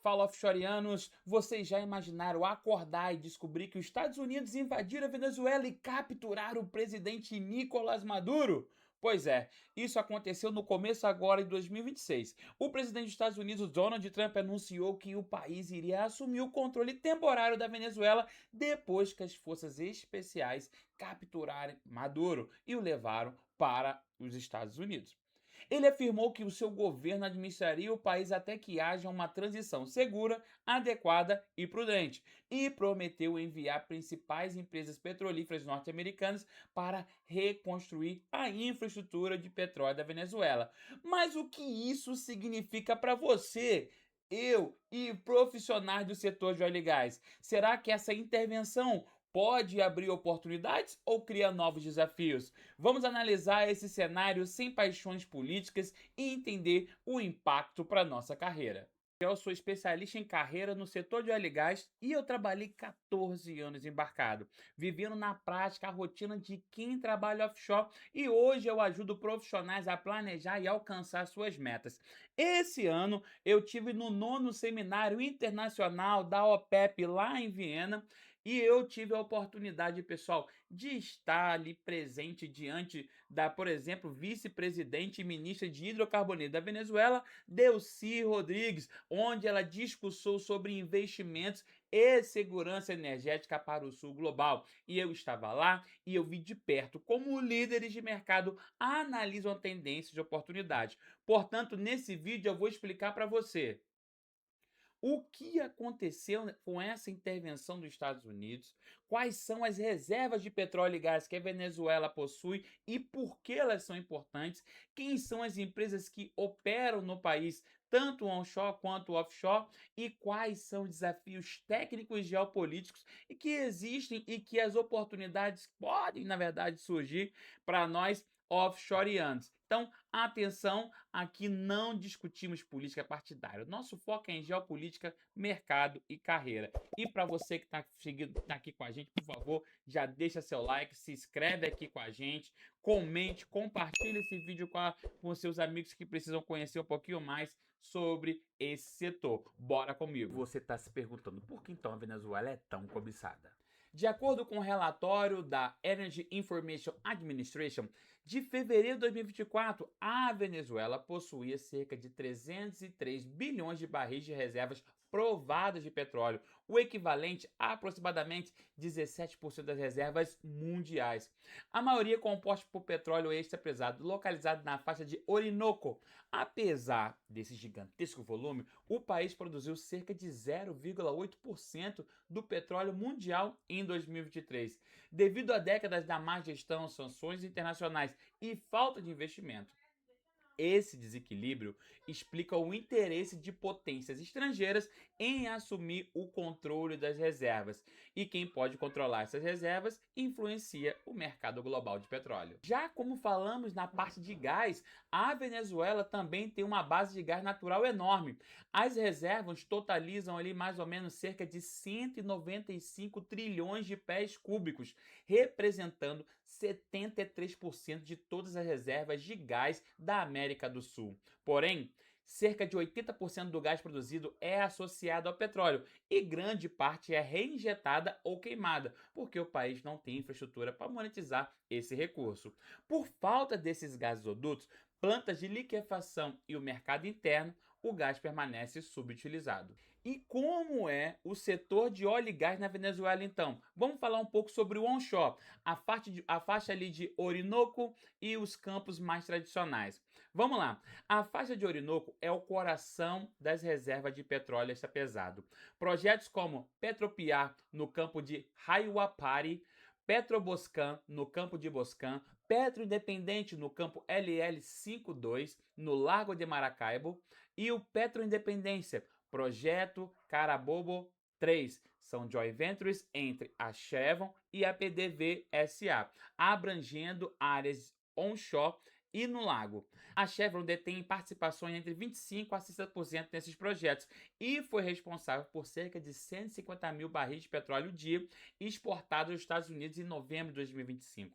Fala, offshoreanos! Vocês já imaginaram acordar e descobrir que os Estados Unidos invadiram a Venezuela e capturaram o presidente Nicolás Maduro? Pois é, isso aconteceu no começo agora de 2026. O presidente dos Estados Unidos, Donald Trump, anunciou que o país iria assumir o controle temporário da Venezuela depois que as forças especiais capturaram Maduro e o levaram para os Estados Unidos. Ele afirmou que o seu governo administraria o país até que haja uma transição segura, adequada e prudente, e prometeu enviar principais empresas petrolíferas norte-americanas para reconstruir a infraestrutura de petróleo da Venezuela. Mas o que isso significa para você? Eu e profissionais do setor de óleo e gás. Será que essa intervenção pode abrir oportunidades ou cria novos desafios? Vamos analisar esse cenário sem paixões políticas e entender o impacto para nossa carreira. Eu sou especialista em carreira no setor de óleo e gás e eu trabalhei 14 anos embarcado, vivendo na prática a rotina de quem trabalha offshore, e hoje eu ajudo profissionais a planejar e alcançar suas metas. Esse ano eu tive no nono seminário internacional da OPEP lá em Viena e eu tive a oportunidade, pessoal, de estar ali presente diante da, por exemplo, vice-presidente e ministra de hidrocarbonetos da Venezuela, Delcy Rodrigues, onde ela discursou sobre investimentos e segurança energética para o sul global. E eu estava lá e eu vi de perto como líderes de mercado analisam tendências de oportunidade. Portanto, nesse vídeo eu vou explicar para você o que aconteceu com essa intervenção dos Estados Unidos, quais são as reservas de petróleo e gás que a Venezuela possui e por que elas são importantes, quem são as empresas que operam no país, tanto onshore quanto offshore, e quais são os desafios técnicos e geopolíticos e que existem e que as oportunidades podem, na verdade, surgir para nós offshoreanos. Então, atenção, aqui não discutimos política partidária. Nosso foco é em geopolítica, mercado e carreira. E para você que está tá aqui com a gente, por favor, já deixa seu like, se inscreve aqui com a gente, comente, compartilhe esse vídeo com seus amigos que precisam conhecer um pouquinho mais sobre esse setor. Bora comigo. Você está se perguntando por que então a Venezuela é tão cobiçada? De acordo com o relatório da Energy Information Administration, de fevereiro de 2024, a Venezuela possuía cerca de 303 bilhões de barris de reservas provadas de petróleo, o equivalente a aproximadamente 17% das reservas mundiais. A maioria composta por petróleo extra pesado, localizado na faixa de Orinoco. Apesar desse gigantesco volume, o país produziu cerca de 0,8% do petróleo mundial em 2023, devido a décadas da má gestão, sanções internacionais e falta de investimento. Esse desequilíbrio explica o interesse de potências estrangeiras em assumir o controle das reservas. E quem pode controlar essas reservas influencia o mercado global de petróleo. Já como falamos na parte de gás, a Venezuela também tem uma base de gás natural enorme. As reservas totalizam ali mais ou menos cerca de 195 trilhões de pés cúbicos, representando 73% de todas as reservas de gás da América do Sul. Porém, cerca de 80% do gás produzido é associado ao petróleo e grande parte é reinjetada ou queimada, porque o país não tem infraestrutura para monetizar esse recurso. Por falta desses gasodutos, plantas de liquefação e o mercado interno, o gás permanece subutilizado. E como é o setor de óleo e gás na Venezuela, então? Vamos falar um pouco sobre o onshore, a faixa ali de Orinoco e os campos mais tradicionais. Vamos lá. A faixa de Orinoco é o coração das reservas de petróleo extra pesado. Projetos como Petropiar, no campo de Raiuapari, Petroboscan, no campo de Boscan, Petro Independente, no campo LL52, no Largo de Maracaibo, e o Petro Independência, Projeto Carabobo 3, são joint ventures entre a Chevron e a PDV SA, abrangendo áreas onshore e no lago. A Chevron detém participações entre 25% a 60% nesses projetos e foi responsável por cerca de 150 mil barris de petróleo dia exportados aos Estados Unidos em novembro de 2025.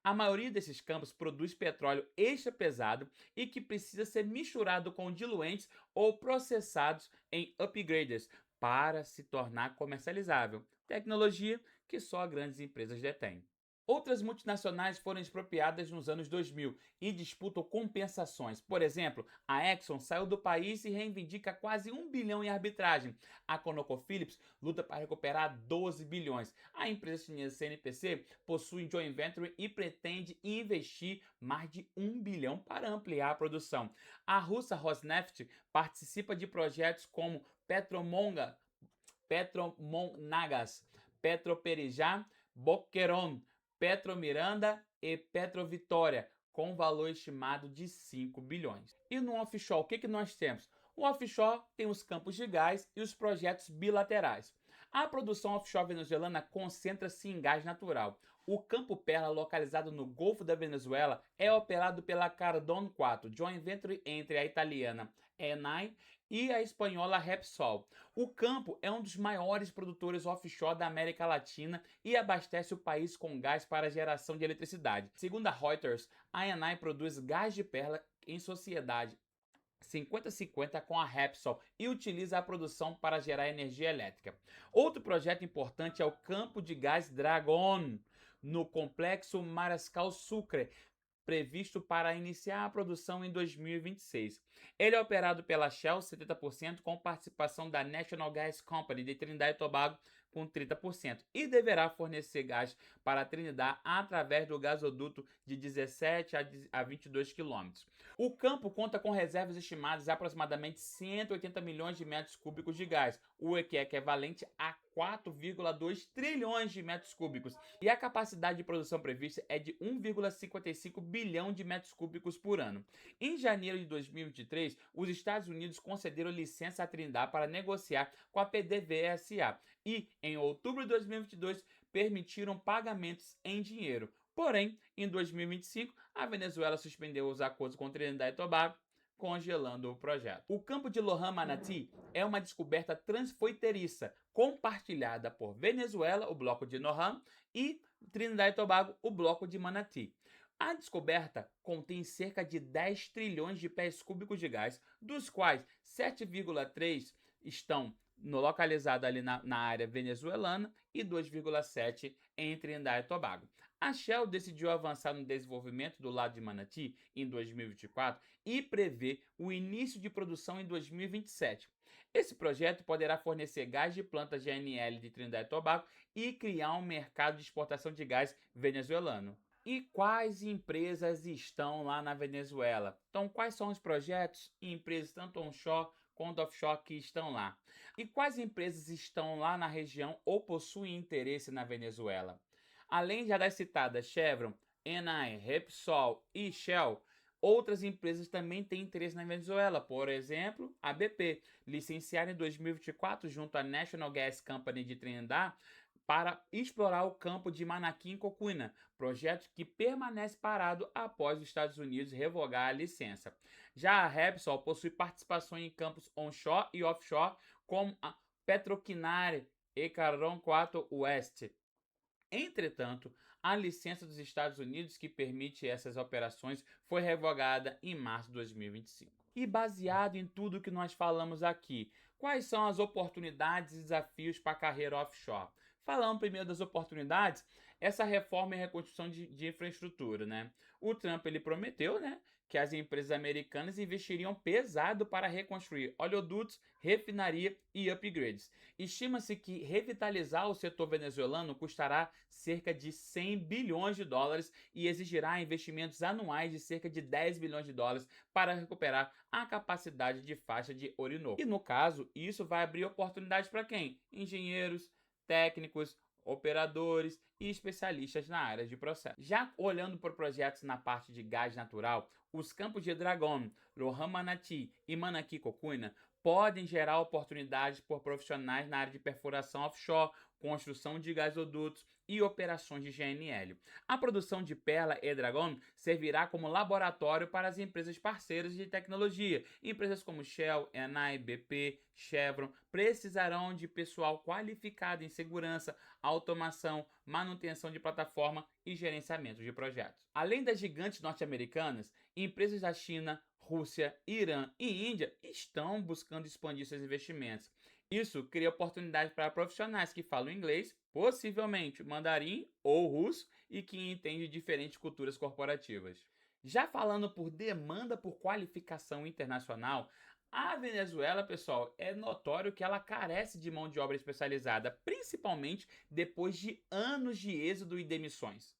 A maioria desses campos produz petróleo extra pesado e que precisa ser misturado com diluentes ou processados em upgraders para se tornar comercializável, tecnologia que só grandes empresas detêm. Outras multinacionais foram expropriadas nos anos 2000 e disputam compensações. Por exemplo, a Exxon saiu do país e reivindica quase 1 bilhão em arbitragem. A ConocoPhillips luta para recuperar 12 bilhões. A empresa chinesa CNPC possui joint venture e pretende investir mais de 1 bilhão para ampliar a produção. A russa Rosneft participa de projetos como Petromonagas, Petroperijá, Boquerón, Petromiranda e Petrovitória, com valor estimado de 5 bilhões. E no offshore, o que nós temos? O offshore tem os campos de gás e os projetos bilaterais. A produção offshore venezuelana concentra-se em gás natural. O Campo Perla, localizado no Golfo da Venezuela, é operado pela Cardone 4, joint venture entre a italiana Eni e a espanhola Repsol. O campo é um dos maiores produtores offshore da América Latina e abastece o país com gás para geração de eletricidade. Segundo a Reuters, a Eni produz gás de perla em sociedade 50-50 com a Repsol e utiliza a produção para gerar energia elétrica. Outro projeto importante é o campo de gás Dragon, no complexo Mariscal Sucre, previsto para iniciar a produção em 2026. Ele é operado pela Shell 70% com participação da National Gas Company de Trinidad e Tobago com 30% e deverá fornecer gás para a Trinidad através do gasoduto de 17 a 22 quilômetros. O campo conta com reservas estimadas de aproximadamente 180 milhões de metros cúbicos de gás, o que é equivalente a 4,2 trilhões de metros cúbicos, e a capacidade de produção prevista é de 1,55 bilhão de metros cúbicos por ano. Em janeiro de 2023, os Estados Unidos concederam licença à Trinidad para negociar com a PDVSA e, em outubro de 2022, permitiram pagamentos em dinheiro. Porém, em 2025, a Venezuela suspendeu os acordos com Trinidad e Tobago, congelando o projeto. O campo de Lohan Manatí é uma descoberta transfronteiriça, compartilhada por Venezuela, o bloco de Lohan, e Trinidad e Tobago, o bloco de Manatí. A descoberta contém cerca de 10 trilhões de pés cúbicos de gás, dos quais 7,3 estão localizados ali na área venezuelana e 2,7 em Trinidad e Tobago. A Shell decidiu avançar no desenvolvimento do lado de Manatí em 2024 e prevê o início de produção em 2027. Esse projeto poderá fornecer gás de plantas GNL de Trinidad e Tobago e criar um mercado de exportação de gás venezuelano. E quais empresas estão lá na Venezuela? Então, quais são os projetos e empresas, tanto onshore quanto offshore, que estão lá? E quais empresas estão lá na região ou possuem interesse na Venezuela? Além já das citadas Chevron, Eni, Repsol e Shell, outras empresas também têm interesse na Venezuela, por exemplo, a BP, licenciada em 2024 junto à National Gas Company de Trinidad para explorar o campo de Manaqui em Cocuina, projeto que permanece parado após os Estados Unidos revogar a licença. Já a Repsol possui participação em campos onshore e offshore, como a Petroquinare e Cardone 4 West. Entretanto, a licença dos Estados Unidos que permite essas operações foi revogada em março de 2025. E baseado em tudo que nós falamos aqui, quais são as oportunidades e desafios para a carreira offshore? Falando primeiro das oportunidades, essa reforma e reconstrução de infraestrutura, né? O Trump ele prometeu, né, que as empresas americanas investiriam pesado para reconstruir oleodutos, refinaria e upgrades. Estima-se que revitalizar o setor venezuelano custará cerca de 100 bilhões de dólares e exigirá investimentos anuais de cerca de 10 bilhões de dólares para recuperar a capacidade de faixa de Orinoco. E no caso, isso vai abrir oportunidades para quem? Engenheiros, técnicos, operadores e especialistas na área de processo. Já olhando para projetos na parte de gás natural, os campos de Dragon, Lohan Manatí e Manaqui Cocuina podem gerar oportunidades por profissionais na área de perfuração offshore, construção de gasodutos e operações de GNL. A produção de Perla e Dragon servirá como laboratório para as empresas parceiras de tecnologia. Empresas como Shell, Eni, BP, Chevron precisarão de pessoal qualificado em segurança, automação, manutenção de plataforma e gerenciamento de projetos. Além das gigantes norte-americanas, empresas da China, Rússia, Irã e Índia estão buscando expandir seus investimentos. Isso cria oportunidades para profissionais que falam inglês, possivelmente mandarim ou russo, e que entendem diferentes culturas corporativas. Já falando por demanda por qualificação internacional, a Venezuela, pessoal, é notório que ela carece de mão de obra especializada, principalmente depois de anos de êxodo e demissões.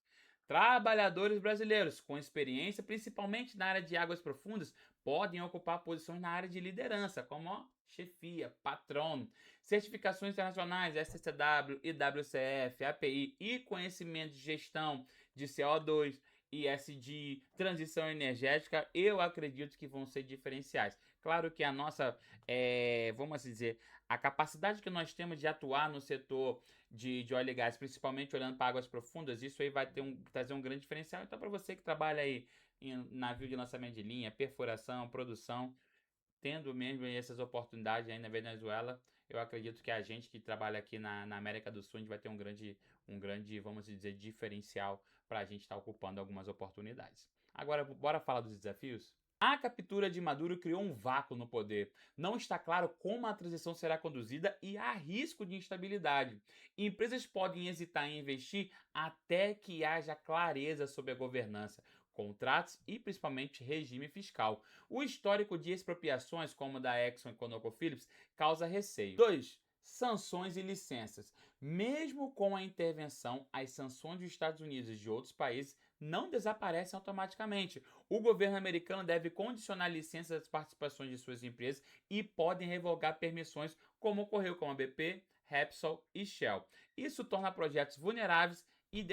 Trabalhadores brasileiros com experiência, principalmente na área de águas profundas, podem ocupar posições na área de liderança, como chefia, patrão, certificações internacionais, SCW, IWCF, API e conhecimento de gestão de CO2, ESG, transição energética, eu acredito que vão ser diferenciais. Claro que a nossa, vamos assim dizer, a capacidade que nós temos de atuar no setor de óleo e gás, principalmente olhando para águas profundas, isso aí vai trazer um grande diferencial. Então, para você que trabalha aí em navio de lançamento de linha, perfuração, produção, tendo mesmo essas oportunidades aí na Venezuela, eu acredito que a gente que trabalha aqui na América do Sul, a gente vai ter um grande, vamos dizer, diferencial para a gente estar ocupando algumas oportunidades. Agora, bora falar dos desafios? A captura de Maduro criou um vácuo no poder. Não está claro como a transição será conduzida e há risco de instabilidade. Empresas podem hesitar em investir até que haja clareza sobre a governança, contratos e principalmente regime fiscal. O histórico de expropriações, como da Exxon e ConocoPhillips, causa receio. 2. Sanções e licenças. Mesmo com a intervenção, as sanções dos Estados Unidos e de outros países não desaparecem automaticamente. O governo americano deve condicionar licenças às participações de suas empresas e podem revogar permissões, como ocorreu com a BP, Repsol e Shell. Isso torna projetos vulneráveis e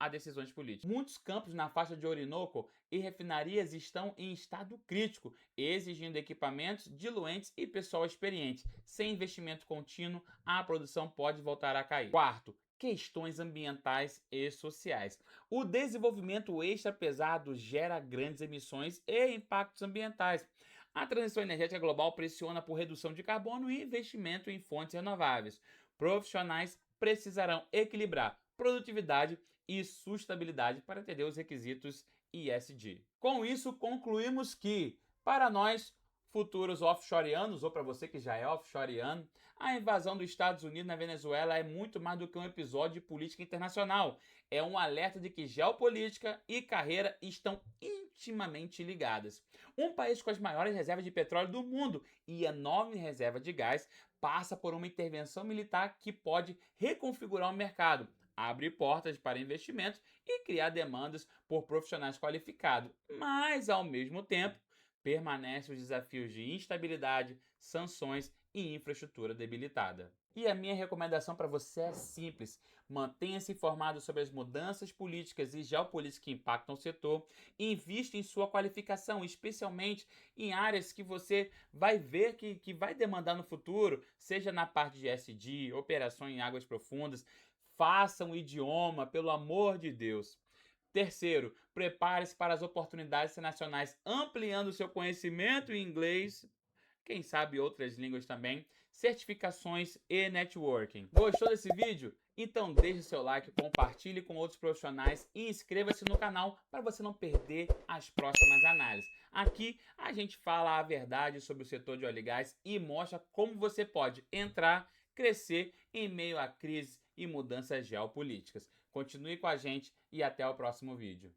a decisões políticas. Muitos campos na faixa de Orinoco e refinarias estão em estado crítico, exigindo equipamentos, diluentes e pessoal experiente. Sem investimento contínuo, a produção pode voltar a cair. 4. Questões ambientais e sociais. O desenvolvimento extra pesado gera grandes emissões e impactos ambientais. A transição energética global pressiona por redução de carbono e investimento em fontes renováveis. Profissionais precisarão equilibrar produtividade e sustentabilidade para atender os requisitos ESG. Com isso, concluímos que, para nós, futuros offshoreanos, ou para você que já é offshoreano, a invasão dos Estados Unidos na Venezuela é muito mais do que um episódio de política internacional. É um alerta de que geopolítica e carreira estão intimamente ligadas. Um país com as maiores reservas de petróleo do mundo e enorme reserva de gás passa por uma intervenção militar que pode reconfigurar o mercado, abrir portas para investimentos e criar demandas por profissionais qualificados, mas, ao mesmo tempo, permanecem os desafios de instabilidade, sanções e infraestrutura debilitada. E a minha recomendação para você é simples: mantenha-se informado sobre as mudanças políticas e geopolíticas que impactam o setor, invista em sua qualificação, especialmente em áreas que você vai ver que vai demandar no futuro, seja na parte de SD, operações em águas profundas. Faça um idioma, pelo amor de Deus. Terceiro, prepare-se para as oportunidades internacionais, ampliando seu conhecimento em inglês, quem sabe outras línguas também, certificações e networking. Gostou desse vídeo? Então deixe seu like, compartilhe com outros profissionais e inscreva-se no canal para você não perder as próximas análises. Aqui a gente fala a verdade sobre o setor de óleo e gás e mostra como você pode entrar, crescer em meio à crise e mudanças geopolíticas. Continue com a gente e até o próximo vídeo.